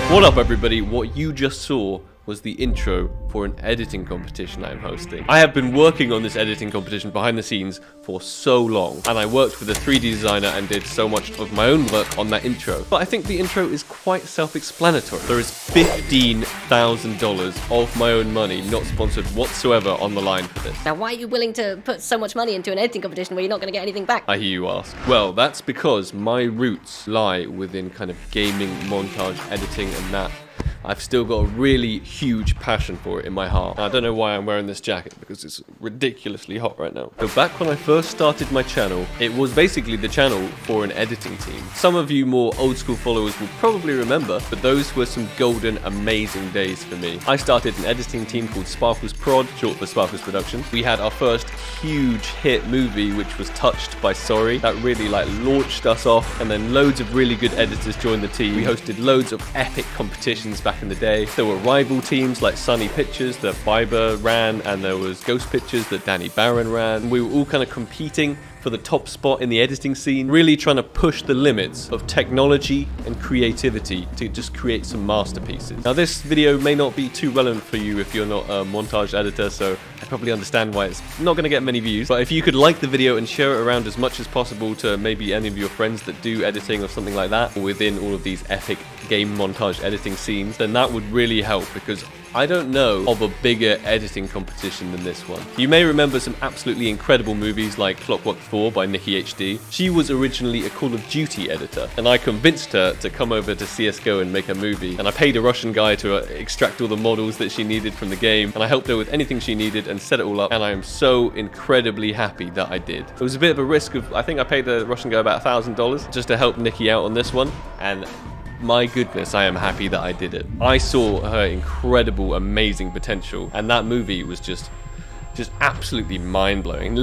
What up everybody, what you just saw was the intro for an editing competition I am hosting. I have been working on this editing competition behind the scenes for so long, and I worked with a 3D designer and did so much of my own work on that intro. But I think the intro is quite self-explanatory. There is $15,000 of my own money, not sponsored whatsoever, on the line for this. Now, why are you willing to put so much money into an editing competition where you're not going to get anything back? I hear you ask. Well, that's because my roots lie within kind of gaming, montage, editing, and that. I've still got a really huge passion for it in my heart. And I don't know why I'm wearing this jacket because it's ridiculously hot right now. So back when I first started my channel, it was basically the channel for an editing team. Some of you more old school followers will probably remember, but those were some golden, amazing days for me. I started an editing team called Sparkles Prod, short for Sparkles Productions. We had our first huge hit movie, which was Touched by Sorry. That really launched us off, and then loads of really good editors joined the team. We hosted loads of epic competitions back in the day. There were rival teams like Sunny Pictures that Fiber ran, and there was Ghost Pictures that Danny Barron ran. We were all kind of competing for the top spot in the editing scene, really trying to push the limits of technology and creativity to just create some masterpieces. Now this video may not be too relevant for you if you're not a montage editor, so I probably understand why it's not going to get many views, but if you could like the video and share it around as much as possible to maybe any of your friends that do editing or something like that, or within all of these epic game montage editing scenes, then that would really help, because I don't know of a bigger editing competition than this one. You may remember some absolutely incredible movies like Clockwork 4 by Nikki HD. She was originally a Call of Duty editor, and I convinced her to come over to CSGO and make a movie. And I paid a Russian guy to extract all the models that she needed from the game, and I helped her with anything she needed and set it all up, and I am so incredibly happy that I did. It was a bit of a risk of, I think I paid the Russian guy about $1,000 just to help Nikki out on this one, and my goodness, I am happy that I did it. I saw her incredible, amazing potential, and that movie was just absolutely mind-blowing.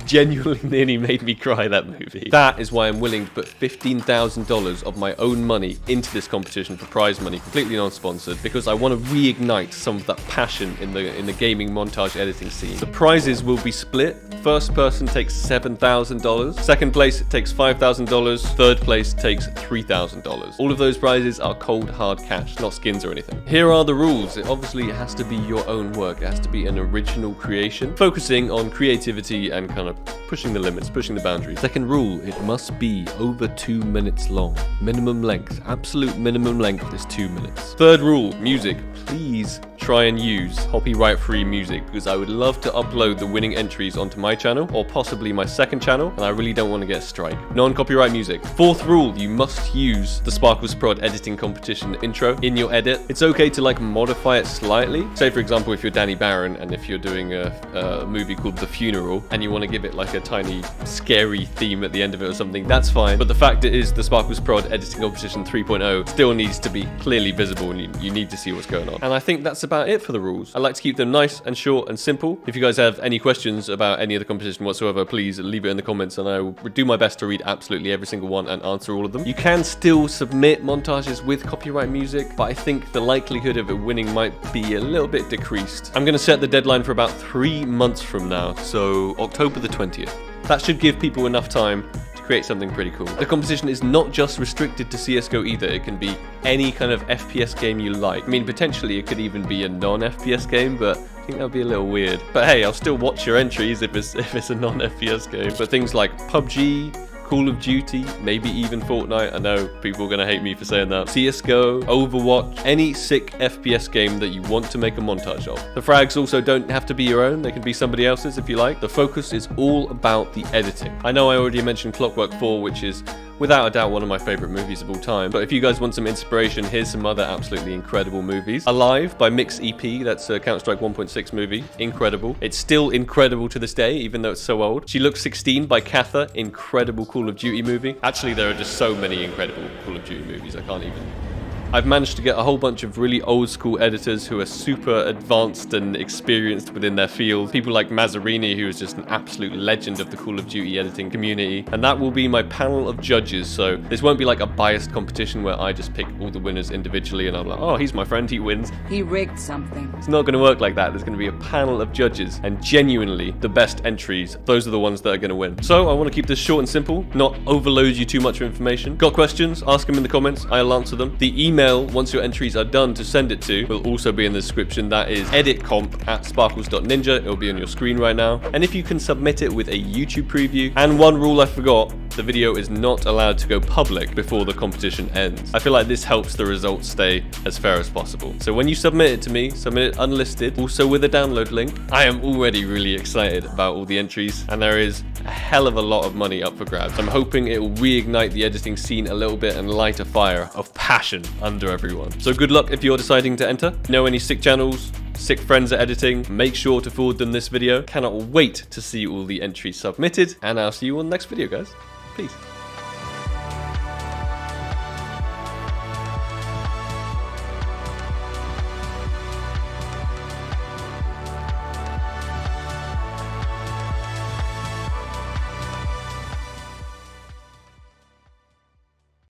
Genuinely nearly made me cry, that movie. That is why I'm willing to put $15,000 of my own money into this competition for prize money, completely non-sponsored, because I want to reignite some of that passion in the gaming montage editing scene. The prizes will be split. First person takes $7,000. Second place takes $5,000. Third place takes $3,000. All of those prizes are cold hard cash, not skins or anything. Here are the rules. It obviously has to be your own work. It has to be an original creation, focusing on creativity and kind of pushing the limits, pushing the boundaries. Second rule, it must be over 2 minutes long. Minimum length, absolute minimum length is 2 minutes. Third rule, music. Please try and use copyright-free music, because I would love to upload the winning entries onto my channel, or possibly my second channel, and I really don't want to get a strike. Non-copyright music. Fourth rule, you must use the Sparkles Prod editing competition intro in your edit. It's okay to modify it slightly. Say for example, if you're Danny Barron and if you're doing a movie called The Funeral and you want to give it a tiny scary theme at the end of it or something, that's fine. But the fact it is the Sparkles Prod editing competition 3.0 still needs to be clearly visible, and you need to see what's going on. And I think that's about it for the rules. I like to keep them nice and short and simple. If you guys have any questions about any of the competition whatsoever, please leave it in the comments, and I will do my best to read absolutely every single one and answer all of them. You can still submit montages with copyright music, but I think the likelihood of it winning might be a little bit decreased. I'm going to set the deadline for about 3 months from now, so October the 20th. That should give people enough time to create something pretty cool. The competition is not just restricted to CSGO either. It can be any kind of FPS game you like. I mean, potentially it could even be a non-FPS game, but I think that would be a little weird. But hey, I'll still watch your entries if it's a non-FPS game. But things like PUBG, Call of Duty, maybe even Fortnite. I know people are going to hate me for saying that. CSGO, Overwatch, any sick FPS game that you want to make a montage of. The frags also don't have to be your own. They can be somebody else's if you like. The focus is all about the editing. I know I already mentioned Clockwork 4, which is without a doubt one of my favorite movies of all time. But if you guys want some inspiration, here's some other absolutely incredible movies. Alive by Mix EP, that's a Counter-Strike 1.6 movie. Incredible. It's still incredible to this day, even though it's so old. She Looks 16 by Katha, incredible Call of Duty movie. Actually, there are just so many incredible Call of Duty movies, I can't even I've managed to get a whole bunch of really old school editors who are super advanced and experienced within their field. People like Mazzarini, who is just an absolute legend of the Call of Duty editing community. And that will be my panel of judges. So this won't be like a biased competition where I just pick all the winners individually and I'm like, oh, he's my friend, he wins. He rigged something. It's not going to work like that. There's going to be a panel of judges, and genuinely the best entries, those are the ones that are going to win. So I want to keep this short and simple, not overload you too much of information. Got questions? Ask them in the comments. I'll answer them. The email email once your entries are done to send it to will also be in the description. That is editcomp@sparkles.ninja. It'll be on your screen right now. And if you can submit it with a YouTube preview, and one rule I forgot, the video is not allowed to go public before the competition ends. I feel like this helps the results stay as fair as possible. So when you submit it to me, submit it unlisted, also with a download link. I am already really excited about all the entries, and there is a hell of a lot of money up for grabs. I'm hoping it will reignite the editing scene a little bit and light a fire of passion under everyone. So good luck if you're deciding to enter. Know any sick channels, sick friends at editing, make sure to forward them this video. Cannot wait to see all the entries submitted, and I'll see you on the next video, guys. Peace.